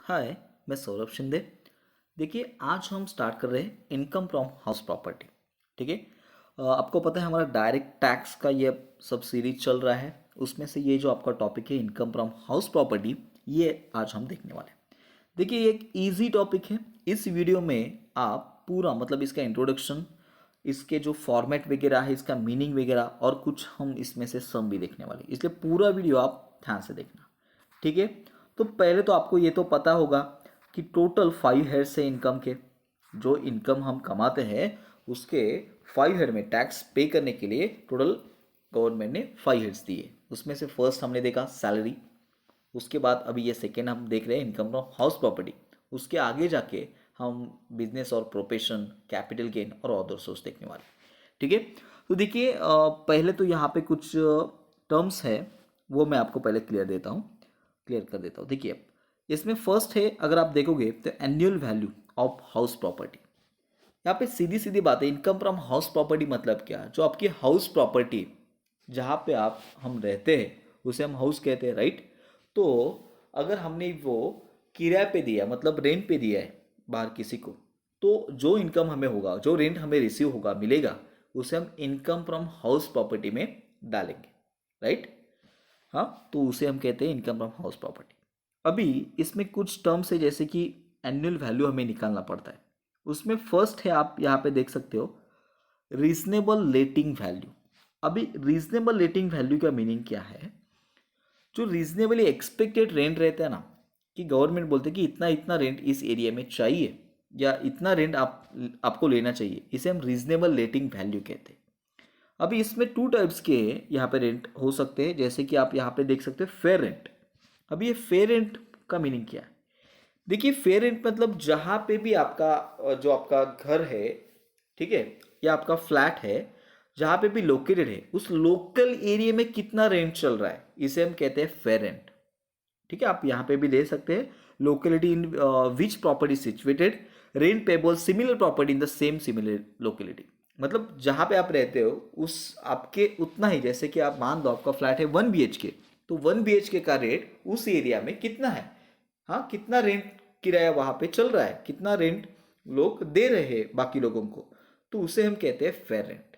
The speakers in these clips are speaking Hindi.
हाय, मैं सौरभ शिंदे। देखिए, आज हम स्टार्ट कर रहे हैं इनकम फ्रॉम हाउस प्रॉपर्टी। ठीक है। आपको पता है हमारा डायरेक्ट टैक्स का ये सब सीरीज चल रहा है। उसमें से ये जो आपका टॉपिक है इनकम फ्रॉम हाउस प्रॉपर्टी, ये आज हम देखने वाले हैं। देखिए, ये एक इजी टॉपिक है। इस वीडियो में आप पूरा मतलब इसका इंट्रोडक्शन, इसके जो फॉर्मेट वगैरह है, इसका मीनिंग वगैरह और कुछ हम इसमें से सम भी देखने वाले हैं। इसलिए पूरा वीडियो आप ध्यान से देखना। ठीक है। तो पहले तो आपको ये तो पता होगा कि टोटल 5 हेड से इनकम के, जो इनकम हम कमाते हैं उसके 5 हेड में टैक्स पे करने के लिए टोटल गवर्नमेंट ने 5 हेड्स दिए। उसमें से फर्स्ट हमने देखा सैलरी, उसके बाद अभी ये सेकेंड हम देख रहे हैं इनकम फ्रॉम हाउस प्रॉपर्टी। उसके आगे जाके हम बिजनेस और प्रोफेशन, कैपिटल गेन और अदर सोर्स देखने वाले। ठीक है। तो देखिए, पहले तो यहाँ पे कुछ टर्म्स है, वो मैं आपको पहले क्लियर कर देता हूँ। देखिए, इसमें फर्स्ट है, अगर आप देखोगे तो annual value of house property. यहाँ पे सीधी सीधी बात है, इनकम फ्रॉम हाउस प्रॉपर्टी मतलब क्या? जो आपकी हाउस प्रॉपर्टी, जहाँ पे हम रहते हैं उसे हम हाउस कहते हैं, राइट? तो अगर हमने वो किराए पे दिया, मतलब रेंट पे दिया है बाहर किसी को, तो जो इनकम हमें होगा, जो रेंट हमें रिसीव होगा, मिलेगा, उसे हम इनकम फ्रॉम हाउस प्रॉपर्टी में डालेंगे, राइट? हाँ, तो उसे हम कहते हैं इनकम फ्रॉम हाउस प्रॉपर्टी। अभी इसमें कुछ टर्म्स है, जैसे कि एनुअल वैल्यू हमें निकालना पड़ता है। उसमें फर्स्ट है, आप यहाँ पे देख सकते हो, रीजनेबल लेटिंग वैल्यू। अभी रीजनेबल लेटिंग वैल्यू का मीनिंग क्या है? जो रीजनेबली एक्सपेक्टेड रेंट रहता है ना, कि गवर्नमेंट बोलते हैं कि इतना इतना रेंट इस एरिया में चाहिए या इतना रेंट आपको लेना चाहिए, इसे हम रीजनेबल लेटिंग वैल्यू कहते हैं। अभी इसमें 2 टाइप्स के यहाँ पे रेंट हो सकते हैं, जैसे कि आप यहाँ पे देख सकते हैं फेयर रेंट। अभी ये फेयर रेंट का मीनिंग क्या है? देखिए, फेयर रेंट मतलब जहाँ पे भी आपका जो आपका घर है, ठीक है, या आपका फ्लैट है, जहाँ पे भी लोकेटेड है, उस लोकल एरिया में कितना रेंट चल रहा है, इसे हम कहते हैं फेयर रेंट। ठीक है, आप यहाँ पे भी दे सकते हैं, locality in which property situated, rent payable similar property in the same similar locality. मतलब जहाँ पे आप रहते हो उस आपके उतना ही, जैसे कि आप मान लो आपका फ्लैट है 1 BHK, तो 1 BHK का रेट उस एरिया में कितना है, हाँ, कितना रेंट किराया वहाँ पे चल रहा है, कितना रेंट लोग दे रहे हैं बाकी लोगों को, तो उसे हम कहते हैं फेयर रेंट।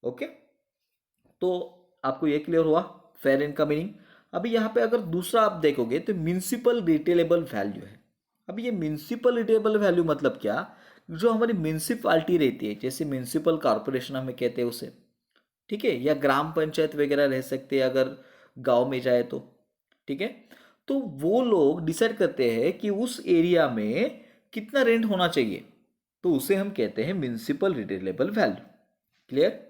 ओके, तो आपको ये क्लियर हुआ फेयर रेंट का मीनिंग। अभी यहाँ पे अगर दूसरा आप देखोगे तो म्यूनिसिपल रिटेलेबल वैल्यू है। अभी ये म्यूनिसिपल रिटेलेबल वैल्यू मतलब क्या? जो हमारी म्यूनिसिपालिटी रहती है, जैसे म्यूनिसिपल कॉरपोरेशन हमें कहते हैं उसे, ठीक है, या ग्राम पंचायत वगैरह रह सकते हैं अगर गांव में जाए तो, ठीक है। तो वो लोग डिसाइड करते हैं कि उस एरिया में कितना रेंट होना चाहिए, तो उसे हम कहते हैं म्यूनिसिपल रिटेलेबल वैल्यू। क्लियर?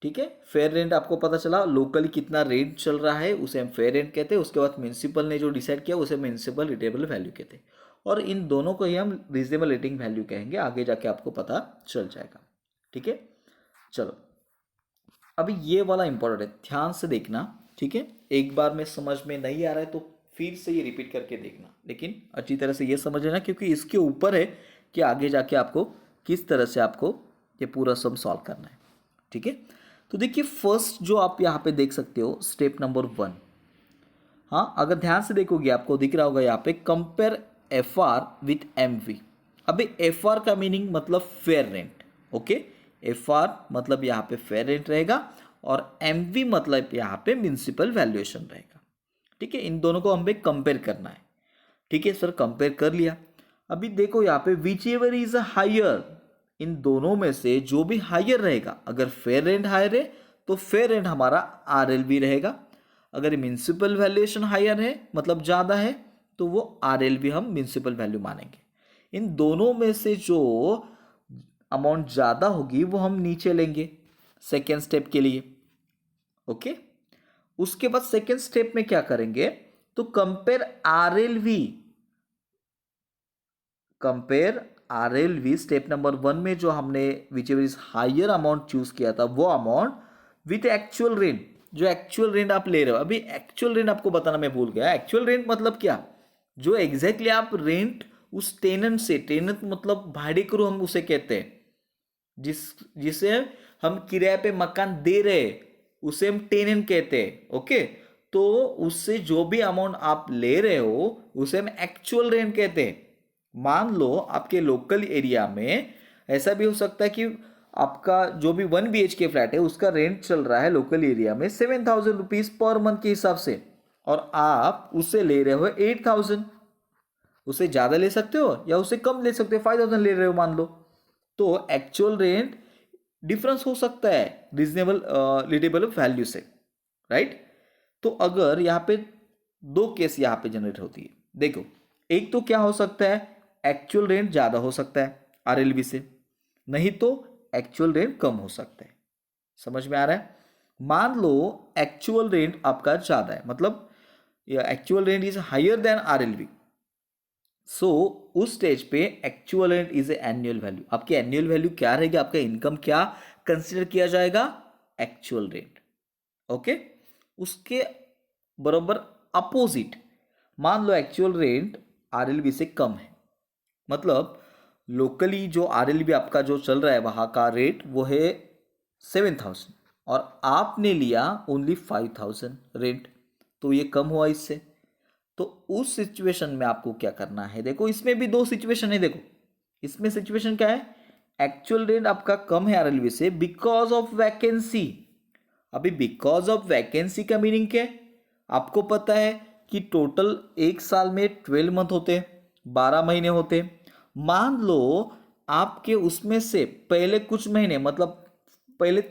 ठीक है, फेयर रेंट आपको पता चला, लोकली कितना रेंट चल रहा है उसे हम फेयर रेंट कहते हैं। उसके बाद म्यूनिसिपल ने जो डिसाइड किया उसे म्यूनिसिपल रिटेबल वैल्यू कहते हैं, और इन दोनों को ही हम रीजनेबल रेटिंग वैल्यू कहेंगे, आगे जाके आपको पता चल जाएगा। ठीक है, चलो, अभी ये वाला इंपॉर्टेंट है, ध्यान से देखना। ठीक है, एक बार में समझ में नहीं आ रहा है तो फिर से ये रिपीट करके देखना, लेकिन अच्छी तरह से ये समझ लेना, क्योंकि इसके ऊपर है कि आगे जाके आपको किस तरह से आपको ये पूरा सम सॉल्व करना है। ठीक है, तो देखिए, फर्स्ट जो आप यहाँ पे देख सकते हो, स्टेप नंबर 1। हाँ, अगर ध्यान से देखोगे आपको दिख रहा होगा यहाँ पे, कंपेयर FR विथ MV। अभी FR का मीनिंग मतलब फेयर रेंट। ओके, FR मतलब यहाँ पे फेयर रेंट रहेगा, और MV मतलब यहाँ पे म्यूनिसिपल वैल्यूएशन रहेगा। ठीक है, इन दोनों को हमें कंपेयर करना है। ठीक है सर, कंपेयर कर लिया। अभी देखो यहाँ पे विच एवर इज हायर, इन दोनों में से जो भी हायर रहेगा, अगर फेयर रेंट हायर है तो फेयर रेंट हमारा RLV रहेगा। अगर म्यूनिसिपल वैल्यूएशन हायर है मतलब ज़्यादा है, तो वो RLV हम म्यूनिसिपल वैल्यू मानेंगे। इन दोनों में से जो अमाउंट ज़्यादा होगी वो हम नीचे लेंगे सेकेंड स्टेप के लिए। ओके, उसके बाद सेकेंड स्टेप में क्या करेंगे, तो कंपेयर RLV स्टेप नंबर 1 में जो हमने whichever is higher amount चूज किया था, वो अमाउंट विथ एक्चुअल रेंट, जो एक्चुअल रेंट आप ले रहे हो। अभी एक्चुअल रेंट आपको बताना मैं भूल गया। एक्चुअल रेंट मतलब क्या? जो एग्जैक्टली आप रेंट उस टेनेंट से, टेनेंट मतलब भाड़ेकरू हम उसे कहते हैं, जिसे हम किराए पे मकान दे रहे हैं, उसे हम टेनेंट कहते हैं। ओके, तो उससे जो भी अमाउंट आप ले रहे हो उसे हम एक्चुअल रेंट कहते हैं। मान लो आपके लोकल एरिया में ऐसा भी हो सकता है कि आपका जो भी 1 BHK फ्लैट है उसका रेंट चल रहा है लोकल एरिया में 7,000 रुपीज पर मंथ के हिसाब से, और आप उससे ले रहे हो 8,000। उससे ज़्यादा ले सकते हो या उससे कम ले सकते हो, 5,000 ले रहे हो मान लो, तो एक्चुअल रेंट डिफरेंस हो सकता है रीजनेबल लिटेबल वैल्यू से, राइट। तो अगर यहाँ पे दो केस यहाँ पे जनरेट होती है, देखो एक तो क्या हो सकता है, एक्चुअल रेंट ज़्यादा हो सकता है आरएलवी से, नहीं तो एक्चुअल रेंट कम हो सकता है। समझ में आ रहा है? मान लो एक्चुअल रेंट आपका ज़्यादा है, मतलब actual rent is higher than RLV, so उस स्टेज पे actual rent is annual value. आपकी एनुअल वैल्यू क्या रहेगी, आपका इनकम क्या कंसिडर किया जाएगा, एक्चुअल रेंट। ओके, उसके बराबर अपोजिट मान लो एक्चुअल रेंट आरएलवी से कम है, मतलब लोकली जो आरएलवी आपका जो चल रहा है वहाँ का रेट वो है 7,000 और आपने लिया ओनली 5,000 रेंट, तो ये कम हुआ इससे। तो उस सिचुएशन में आपको क्या करना है, देखो इसमें भी दो सिचुएशन है। देखो इसमें सिचुएशन क्या है, एक्चुअल रेंट आपका कम है आरएलवी से बिकॉज ऑफ वैकेंसी। अभी बिकॉज ऑफ वैकेंसी का मीनिंग क्या है, आपको पता है कि टोटल एक साल में 12 मंथ होते हैं, 12 महीने होते हैं। मान लो आपके उसमें से पहले कुछ महीने, मतलब पहले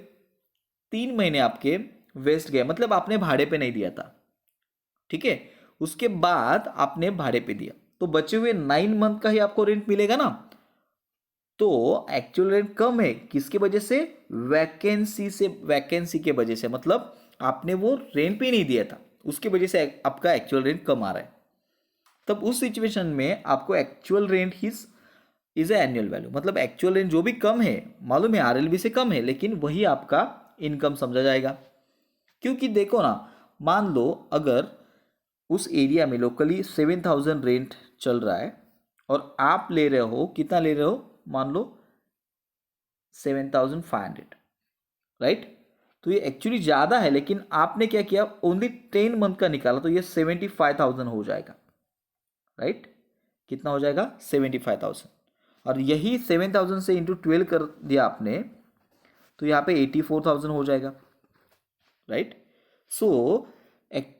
3 महीने आपके वेस्ट गए, मतलब आपने भाड़े पे नहीं दिया था, ठीक है। उसके बाद आपने भाड़े पे दिया, तो बचे हुए 9 मंथ का ही आपको रेंट मिलेगा ना। तो एक्चुअल रेंट कम है किसके वजह से, वैकेंसी वैकेंसी के वजह से, मतलब आपने वो रेंट पे नहीं दिया था, उसकी वजह से आपका एक्चुअल रेंट कम आ रहा है। तब उस सिचुएशन में आपको actual rent is annual value, मतलब एक्चुअल रेंट जो भी कम है, मालूम है आरएलवी से कम है, लेकिन वही आपका इनकम समझा जाएगा। क्योंकि देखो ना, मान लो अगर उस एरिया में लोकली 7,000 रेंट चल रहा है और आप ले रहे हो, कितना ले रहे हो, मान लो 7,500, राइट। तो ये एक्चुअली ज़्यादा है, लेकिन आपने क्या किया, ओनली 10 मंथ का निकाला, तो ये 75,000 हो जाएगा, राइट। कितना हो जाएगा, 75,000, और यही 7,000 से इंटू 12 कर दिया आपने, तो यहाँ पे 84,000 हो जाएगा, राइट। सो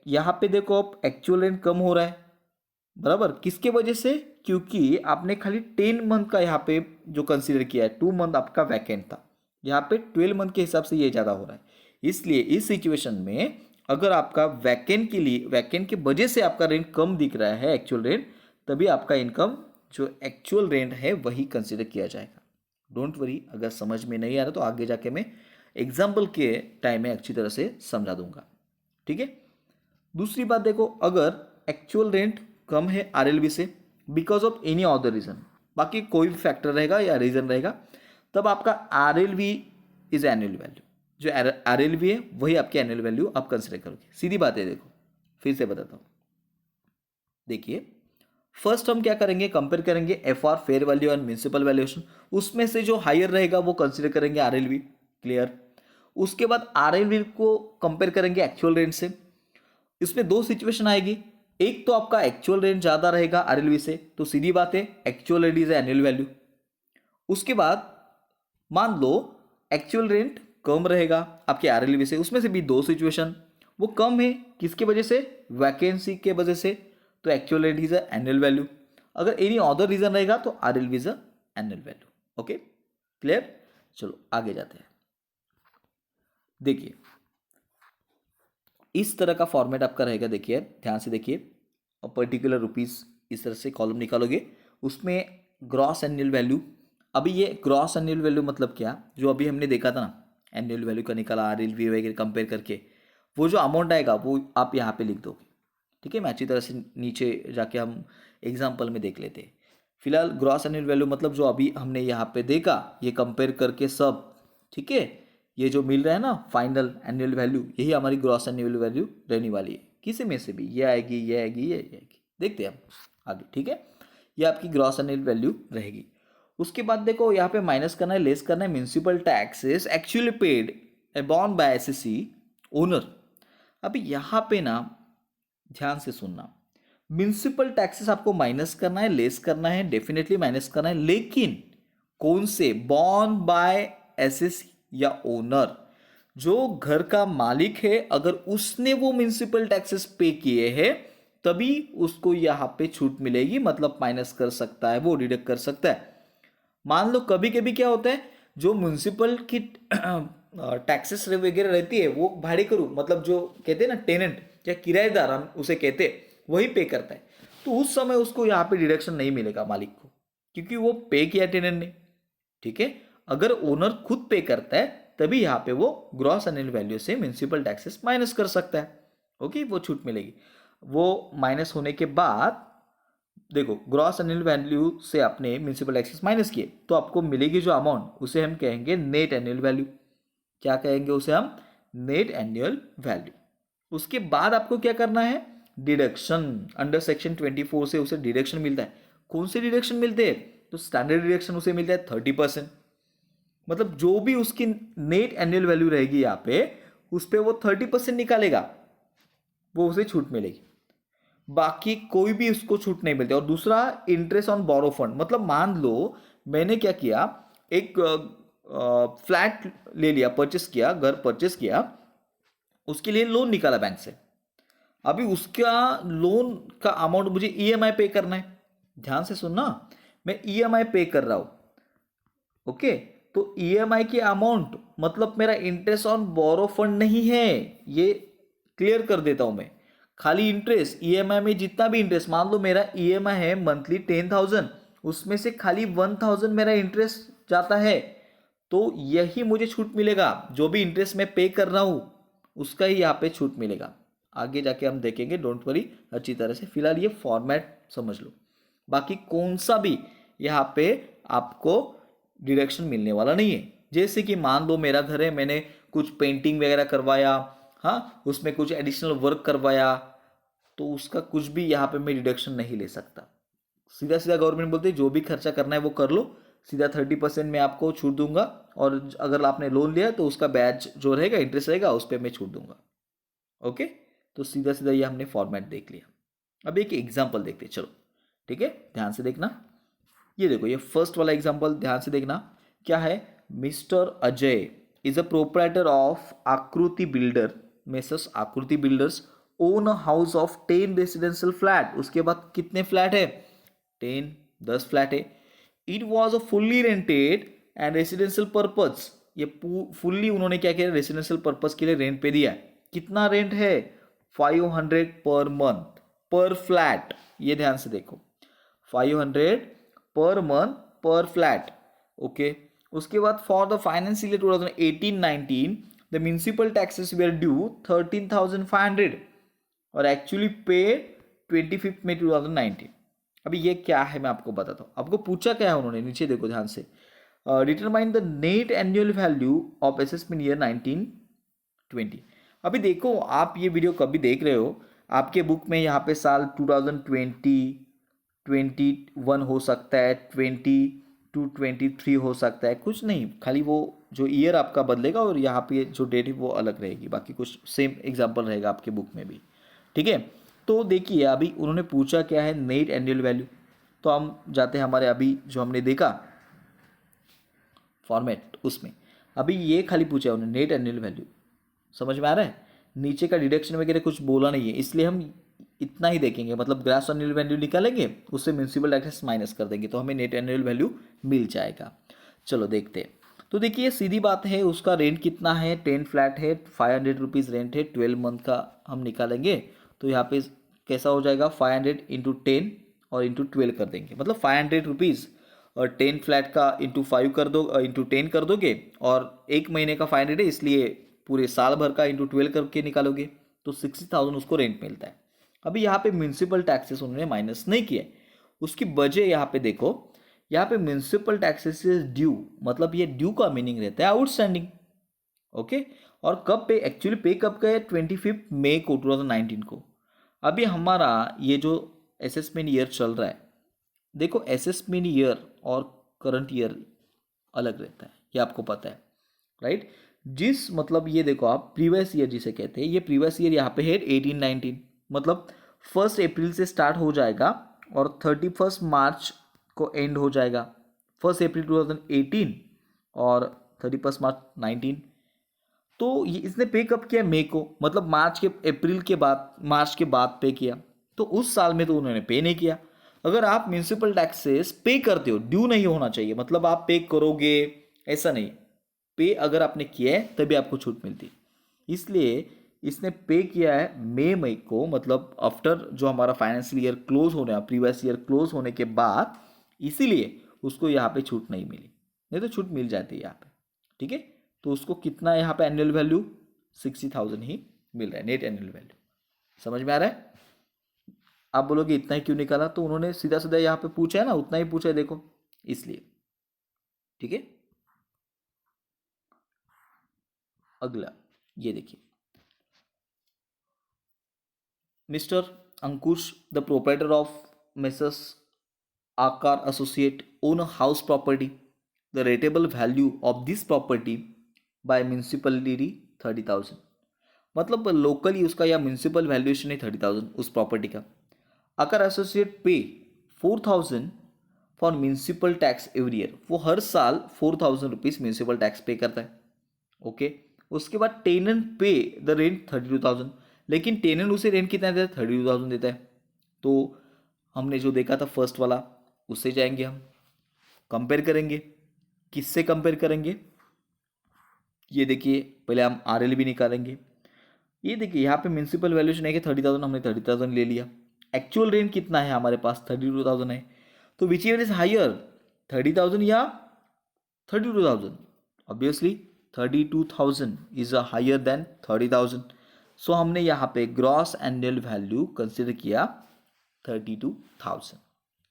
यहाँ पे देखो अब एक्चुअल रेंट कम हो रहा है, बराबर, किसके वजह से, क्योंकि आपने खाली 10 मंथ का यहाँ पे जो कंसीडर किया है, 2 मंथ आपका वैकेंट था, यहाँ पे 12 मंथ के हिसाब से ये ज़्यादा हो रहा है। इसलिए इस सिचुएशन में अगर आपका वैकेंट के लिए, वैकेंट की वजह से आपका रेंट कम दिख रहा है एक्चुअल रेंट, तभी आपका इनकम जो एक्चुअल रेंट है वही कंसिडर किया जाएगा। डोंट वरी, अगर समझ में नहीं आ रहा तो आगे जाके मैं एग्जाम्पल के टाइम में अच्छी तरह से समझा दूंगा, ठीक है। दूसरी बात देखो, अगर एक्चुअल रेंट कम है आरएलवी से because of any other reason, बाकी कोई भी फैक्टर रहेगा या रीजन रहेगा, तब आपका आरएलवी इज एनुअल वैल्यू, जो आरएलवी है वही आपकी एनुअल वैल्यू आप कंसिडर करोगे। सीधी बात है, देखो फिर से बताता हूँ। देखिए फर्स्ट हम क्या करेंगे, कंपेयर करेंगे FR fair value and municipal valuation, उसमें से जो हायर रहेगा वो कंसिडर करेंगे आरएलवी, क्लियर। उसके बाद आरएलवी को कंपेयर करेंगे एक्चुअल रेंट से। इसमें दो सिचुएशन आएगी, एक तो आपका एक्चुअल रेंट ज़्यादा रहेगा आरएलवी से, तो सीधी बात है actual rent is annual value. उसके बाद मान लो एक्चुअल रेंट कम रहेगा आपके आरएलवी से, उसमें से भी दो सिचुएशन, वो कम है किसकी वजह से, वैकेंसी के वजह से, तो actual rent is annual value. अगर एनी अदर रीजन रहेगा तो RLV is annual value. Okay, clear. चलो आगे जाते हैं। देखिए इस तरह का फॉर्मेट आपका रहेगा, देखिए ध्यान से देखिए, पर्टिकुलर रुपीस इस तरह से कॉलम निकालोगे, उसमें ग्रॉस एनुअल वैल्यू। अभी ये ग्रॉस एनुअल वैल्यू मतलब क्या, जो अभी हमने देखा था ना, एनुअल वैल्यू का निकाला आरएलवी वगैरह कंपेयर करके, वो जो अमाउंट आएगा वो आप यहाँ पे लिख दोगे, ठीक है। मैं अच्छी तरह से नीचे जाके हम एग्जाम्पल में देख लेते हैं। फिलहाल ग्रॉस एनुअल वैल्यू मतलब जो अभी हमने यहाँ पे देखा, ये कंपेयर करके सब, ठीक है, ये जो मिल रहा है ना फाइनल एनुअल वैल्यू, यही हमारी ग्रॉस एनुअल वैल्यू रहने वाली है। किसी में से भी ये आएगी, ये आएगी, ये आएगी, देखते हैं हम आगे, ठीक है। ये आपकी ग्रॉस एनुअल वैल्यू रहेगी। उसके बाद देखो यहाँ पे माइनस करना है, लेस करना है municipal taxes actually paid borne by SSC owner. अभी यहाँ पे ना ध्यान से सुनना, म्युनिसिपल टैक्सेस आपको माइनस करना है, लेस करना है, डेफिनेटली माइनस करना है, लेकिन कौन से? बॉर्न बाय एसएस या ओनर। जो घर का मालिक है अगर उसने वो म्युनिसिपल टैक्सेस पे किए हैं तभी उसको यहाँ पे छूट मिलेगी, मतलब माइनस कर सकता है, वो डिडक्ट कर सकता है। मान लो कभी कभी क्या होता है, जो म्युनिसिपल की टैक्सेस वगैरह रहती है वो भाड़े करू, मतलब जो कहते हैं ना टेनेंट या किराएदार हम उसे कहते हैं, वही पे करता है। तो उस समय उसको यहाँ पे डिडक्शन नहीं मिलेगा मालिक को, क्योंकि वो पे किया टेनेंट ने। ठीक है, अगर ओनर खुद पे करता है तभी यहाँ पे वो ग्रॉस एनुअल वैल्यू से म्युनिसिपल टैक्सेस माइनस कर सकता है। ओके, वो छूट मिलेगी। वो माइनस होने के बाद देखो, ग्रॉस एनुअल वैल्यू से आपने म्युनिसिपल टैक्सेस माइनस किए तो आपको मिलेगी जो अमाउंट, उसे हम कहेंगे नेट एनुअल वैल्यू। क्या कहेंगे उसे हम? Net annual value. उसके बाद आपको क्या करना है? डिडक्शन। अंडर सेक्शन 24 से उसे डिडक्शन मिलता है। कौन से डिडक्शन मिलते हैं? तो स्टैंडर्ड डिडक्शन उसे मिलता है 30%। मतलब जो भी उसकी नेट एनुअल वैल्यू रहेगी यहाँ पे, उस पर वो 30% निकालेगा, वो उसे छूट मिलेगी। बाकी कोई भी उसको छूट नहीं मिलती। और दूसरा, इंटरेस्ट ऑन बोरो फंड। मतलब मान लो मैंने क्या किया, एक फ्लैट ले लिया, परचेस किया, घर परचेस किया, उसके लिए लोन निकाला बैंक से। अभी उसका लोन का अमाउंट मुझे ईएमआई पे करना है। ध्यान से सुनना, मैं ईएमआई पे कर रहा हूं। ओके, तो ईएमआई की अमाउंट मतलब मेरा इंटरेस्ट ऑन बोरो फंड नहीं है, ये क्लियर कर देता हूं मैं। खाली इंटरेस्ट, ईएमआई में जितना भी इंटरेस्ट, मान लो मेरा ईएमआई है मंथली 10,000, उसमें से खाली 1,000 मेरा इंटरेस्ट जाता है, तो यही मुझे छूट मिलेगा। जो भी इंटरेस्ट मैं पे कर रहा हूं उसका ही यहाँ पे छूट मिलेगा। आगे जाके हम देखेंगे, डोंट वरी, अच्छी तरह से। फिलहाल ये फॉर्मेट समझ लो। बाकी कौन सा भी यहाँ पे आपको डिडक्शन मिलने वाला नहीं है। जैसे कि मान लो मेरा घर है, मैंने कुछ पेंटिंग वगैरह करवाया, हाँ, उसमें कुछ एडिशनल वर्क करवाया, तो उसका कुछ भी यहाँ पे मैं डिडक्शन नहीं ले सकता। सीधा सीधा गवर्नमेंट बोलती है जो भी खर्चा करना है वो कर लो, सीधा 30% में आपको छूट दूंगा, और अगर आपने लोन लिया तो उसका ब्याज जो रहेगा, इंटरेस्ट रहेगा, उस पर मैं छूट दूंगा। ओके, तो सीधा सीधा ये हमने फॉर्मेट देख लिया। अब एक एग्जाम्पल देखते हैं, चलो। ठीक है, ध्यान से देखना। ये देखो, ये फर्स्ट वाला एग्जाम्पल ध्यान से देखना। क्या है? Mister Ajay is a proprietor of आकृति बिल्डर, मेसर्स आकृति builders, own a house of 10 residential flat. उसके बाद कितने फ्लैट है? 10, 10 फ्लैट है। It was a fully rented and residential purpose. ये फुल्ली उन्होंने क्या किया? रेसिडेंशियल पर्पज के लिए रेंट पे दिया। कितना रेंट है? 500 पर मंथ पर फ्लैट। ये ध्यान से देखो, 500 पर मंथ पर फ्लैट। ओके, उसके बाद for the financial year 2018-19 the municipal taxes were due 13,500 और एक्चुअली पे 25 मई 2019। अभी ये क्या है मैं आपको बताता हूँ। आपको पूछा क्या है उन्होंने, नीचे देखो ध्यान से। Determine the net annual value of assessment year 1920। अभी देखो, आप ये वीडियो कभी देख रहे हो, आपके बुक में यहाँ पे साल 2020, 21 हो सकता है, 22-23 हो सकता है, कुछ नहीं, खाली वो जो ईयर आपका बदलेगा और यहाँ पे जो डेट है वो अलग रहेगी, बाकी कुछ सेम एग्जाम्पल रहेगा आपके बुक में भी। ठीक है, तो देखिए अभी उन्होंने पूछा क्या है? Net annual value. तो हम जाते हैं हमारे अभी जो हमने देखा फॉर्मेट, उसमें अभी ये खाली पूछा है उन्होंने नेट एनुअल वैल्यू। समझ में आ रहा है? नीचे का डिडक्शन वगैरह कुछ बोला नहीं है, इसलिए हम इतना ही देखेंगे। मतलब ग्रॉस एनुअल वैल्यू निकालेंगे, उससे म्युनिसिपल टैक्सेस माइनस कर देंगे, तो हमें नेट एनुअल वैल्यू मिल जाएगा। चलो देखते हैं। तो देखिए सीधी बात है, उसका रेंट कितना है? 10 फ्लैट है, 500 रुपीज़ रेंट है, 12 मंथ का हम निकालेंगे। तो यहाँ पे कैसा हो जाएगा? 500 इंटू 10 और इंटू 12 कर देंगे, मतलब 500 रुपीज़। और 10 फ्लैट का इंटू 5 कर दो, इंटू 10 कर दोगे, और एक महीने का 500 है, इसलिए पूरे साल भर का इंटू 12 करके निकालोगे, तो 60,000 उसको रेंट मिलता है। अभी यहाँ पे म्युनिसिपल टैक्सेस उन्होंने माइनस नहीं किए। उसकी वजह यहाँ पे देखो, यहाँ पे म्युनिसिपल टैक्सेस इज ड्यू, मतलब ये ड्यू का मीनिंग रहता है आउटस्टैंडिंग। ओके, और कब पे एक्चुअली पे कब गए? 25 मई को 2019 को। अभी हमारा ये जो असेसमेंट ईयर चल रहा है, देखो असेसमेंट ईयर और करंट ईयर अलग रहता है, ये आपको पता है, राइट? जिस मतलब ये देखो आप प्रीवियस ईयर जिसे कहते हैं, ये प्रीवियस ईयर यहाँ पे है 18-19, मतलब 1 अप्रैल से स्टार्ट हो जाएगा और 31 मार्च को एंड हो जाएगा। 1 अप्रैल 2018 और 31 मार्च 19। तो ये इसने पे कब किया? मई को, मतलब अप्रैल के बाद, मार्च के बाद पे किया। तो उस साल में तो उन्होंने पे नहीं किया। अगर आप म्यूनसिपल टैक्सेस पे करते हो, ड्यू नहीं होना चाहिए, मतलब आप पे करोगे ऐसा नहीं, पे अगर आपने किया है तभी आपको छूट मिलती है। इसलिए इसने पे किया है मई को, मतलब आफ्टर जो हमारा फाइनेंशियल ईयर क्लोज होने, प्रीवियस ईयर क्लोज होने के बाद, इसीलिए उसको यहाँ पे छूट नहीं मिली, नहीं तो छूट मिल जाती है यहाँ पे। ठीक है, तो उसको कितना यहाँ पे एनुअल वैल्यू 60,000 ही मिल रहा है, नेट एनुअल वैल्यू। समझ में आ रहा है? आप बोलोगे इतना ही क्यों निकाला? तो उन्होंने सीधा सीधा यहाँ पे पूछा है ना, उतना ही पूछा है, देखो इसलिए। ठीक है, अगला ये देखिए, mister Ankush the proprietor of messrs Aakar associate own house property, the rateable value of this property by municipality 30,000, मतलब लोकली उसका या म्यूनसिपल वैल्यूएशन है 30,000 उस प्रॉपर्टी का। आकार एसोसिएट पे 4,000 for municipal tax every year, वो हर साल 4,000 रुपीज़ म्यूनसिपल टैक्स पे करता है। ओके, उसके बाद टेनेंट पे द रेंट 32,000, लेकिन टेनेंट उसे रेंट कितना देता है? 32,000 देता है। तो हमने जो देखा था फर्स्ट वाला, उससे जाएंगे हम, कंपेयर करेंगे। किससे कंपेयर करेंगे? ये देखिए, पहले हम आरएल भी निकालेंगे। ये देखिए यहाँ पे म्यूनसिपल वैल्यूएशन है कि 30,000, हमने 30,000 ले लिया। एक्चुअल रेंट कितना है हमारे पास? 32,000 है। तो विच ईयर इज हायर, 30,000 या 32,000? Obviously 32,000 is a higher than 30,000। So हमने यहाँ पे ग्रॉस एनुअल वैल्यू कंसिडर किया 32,000।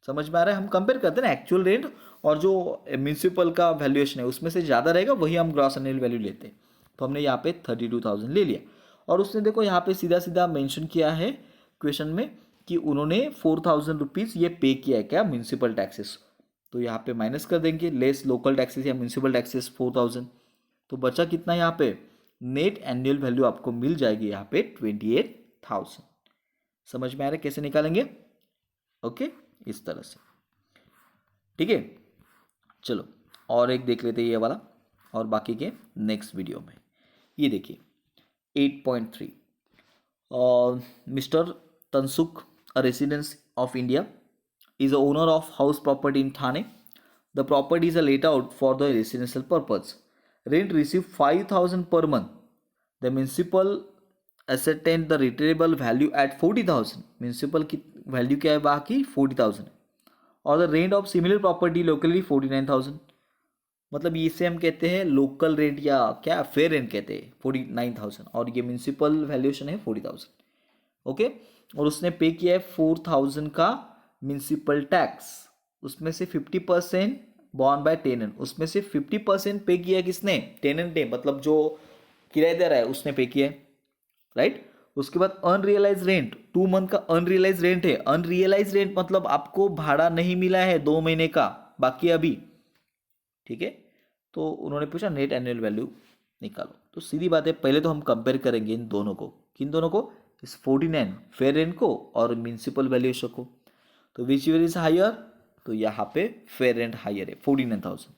समझ में आ रहा है? हम कंपेयर करते हैं ना एक्चुअल रेंट और जो म्यूनसिपल का वैल्यूएशन है उसमें से ज़्यादा रहेगा वही हम ग्रॉस एनुअल वैल्यू लेते हैं। तो हमने यहाँ पे 32,000 ले लिया और उसने देखो यहाँ पे सीधा सीधा मेंशन किया है क्वेश्चन में कि उन्होंने 4,000 रुपीज़ ये पे किया है क्या म्यूनसिपल टैक्सेस। तो यहाँ पे माइनस कर देंगे, लेस लोकल टैक्सेस या म्यूनसिपल टैक्सेस 4,000। तो बचा कितना यहाँ पे? नेट एनुअल वैल्यू आपको मिल जाएगी यहाँ पे 28,000। समझ में आ रहा है कैसे निकालेंगे? ओके, इस तरह से। ठीक है, चलो और एक देख लेते हैं ये वाला, और बाकी के नेक्स्ट वीडियो में। ये देखिए 8.3, mister Tansukh, a residence of India, is the owner of house property in Thane. The property is let out for the residential purpose. Rent received 5,000 per month. The municipal ascertained the retainable value at 40,000. Municipal की वैल्यू क्या है बाकी? 40,000। और the rent of similar property locally 49,000। मतलब इसे हम कहते हैं लोकल रेंट या क्या फेयर रेंट कहते हैं 49,000, और ये म्यूनसिपल वैल्यूएशन है 40,000। ओके, और उसने पे किया है 4,000 का म्यूनसिपल टैक्स, उसमें से 50% बॉर्न बाय टेनेंट, उसमें से 50% पे किया किसने? टेनेंट ने, मतलब जो किराएदार है उसने पे किया है, राइट। उसके बाद अनरियलाइज रेंट 2 मंथ का अनरियलाइज रेंट है। अनरियलाइज रेंट मतलब आपको भाड़ा नहीं मिला है 2 महीने का, बाकी अभी। ठीक है, तो उन्होंने पूछा नेट एनुअल वैल्यू निकालो। तो सीधी बात है, पहले तो हम कंपेयर करेंगे इन दोनों को। किन दोनों को? इस 49 फेयर रेंट को और म्यूनसिपल वैल्यूएशन को। तो विच ईयर इज हायर? तो यहाँ पे फेयर रेंट हायर है 49,000।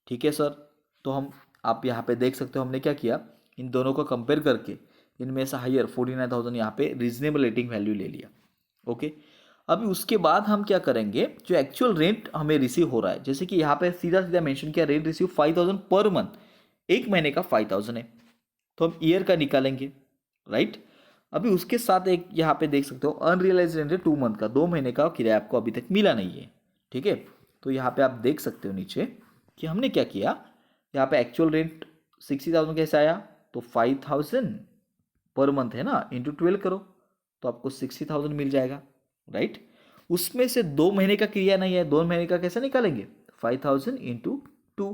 ठीक है सर, तो हम आप यहाँ पे देख सकते हो हमने क्या किया, इन दोनों को कंपेयर करके इनमें से हायर 49,000 यहाँ पे रीजनेबल रेटिंग वैल्यू ले लिया। ओके, अभी उसके बाद हम क्या करेंगे, जो एक्चुअल रेंट हमें रिसीव हो रहा है, जैसे कि यहाँ पे सीधा सीधा मेंशन किया रेंट रिसीव 5,000 पर मंथ, एक महीने का 5,000 है, तो हम ईयर का निकालेंगे, राइट। अभी उसके साथ एक यहाँ पे देख सकते हो अनरियलाइज रेंट है 2 मंथ का, 2 महीने का किराया आपको अभी तक मिला नहीं है। ठीक है, तो यहाँ पे आप देख सकते हो नीचे कि हमने क्या किया, यहाँ पे एक्चुअल रेंट 60,000 कैसे आया, तो 5,000 पर मंथ है ना, इंटू 12 करो तो आपको 60,000 मिल जाएगा, राइट। उसमें से 2 महीने का क्रिया नहीं है, 2 महीने का कैसे निकालेंगे? 5,000 इंटू 2,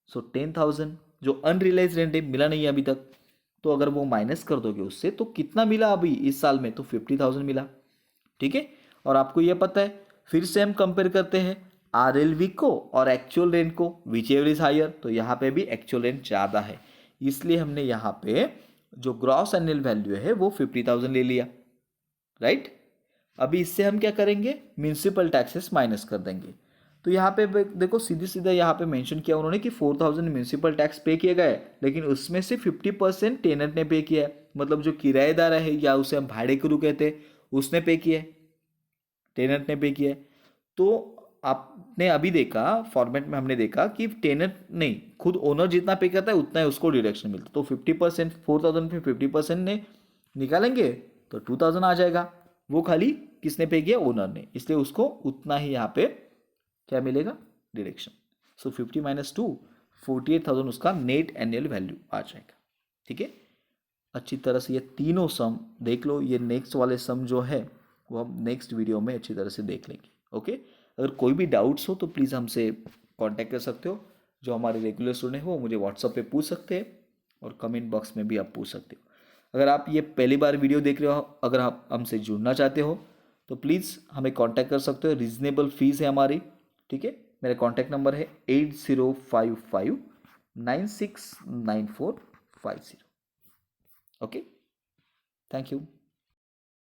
सो 10,000 जो अनरियलाइज रेंट है मिला नहीं है अभी तक। तो अगर वो माइनस कर दोगे उससे तो कितना मिला अभी इस साल में? तो 50,000 मिला। ठीक है, और आपको ये पता है, फिर से हम कंपेयर करते हैं आरएलवी को और एक्चुअल रेंट को, विच एवर इज हायर। तो यहाँ पे भी एक्चुअल रेंट ज़्यादा है, इसलिए हमने यहाँ पे जो ग्रॉस एनुअल वैल्यू है वो 50,000 ले लिया, राइट। अभी इससे हम क्या करेंगे, म्यूनसिपल टैक्सेस माइनस कर देंगे। तो यहाँ पे देखो सीधी सीधा यहाँ पे मेंशन किया उन्होंने कि 4,000 म्यूनसिपल टैक्स पे किए गए, लेकिन उसमें से 50% टेनेंट ने पे किया है, मतलब जो किराएदार है या उसे हम भाड़े करू कहते हैं उसने पे किया है, टेनेंट ने पे किया है। तो आपने अभी देखा फॉर्मेट में, हमने देखा कि टेनेंट नहीं, खुद ओनर जितना पे करता है उतना ही उसको डिडक्शन मिलता है। तो 50%, 4,000 में 50% ने निकालेंगे तो 2,000 आ जाएगा, वो खाली किसने पे किया, ओनर ने, इसलिए उसको उतना ही यहाँ पे क्या मिलेगा, डिडक्शन। सो 50 - 2 48,000 उसका नेट एनुअल वैल्यू आ जाएगा। ठीक है, अच्छी तरह से ये तीनों सम देख लो। ये नेक्स्ट वाले सम जो है वो हम नेक्स्ट वीडियो में अच्छी तरह से देख लेंगे। ओके, अगर कोई भी डाउट्स हो तो प्लीज़ हमसे कांटेक्ट कर सकते हो। जो हमारे रेगुलर स्टूडेंट हो मुझे व्हाट्सअप पे पूछ सकते हैं और कमेंट बॉक्स में भी आप पूछ सकते हो। अगर आप ये पहली बार वीडियो देख रहे हो, अगर आप हमसे जुड़ना चाहते हो तो प्लीज़ हमें कांटेक्ट कर सकते हो। रीजनेबल फीस है हमारी। ठीक है, मेरा कांटेक्ट नंबर है 8055969450। Okay, thank you.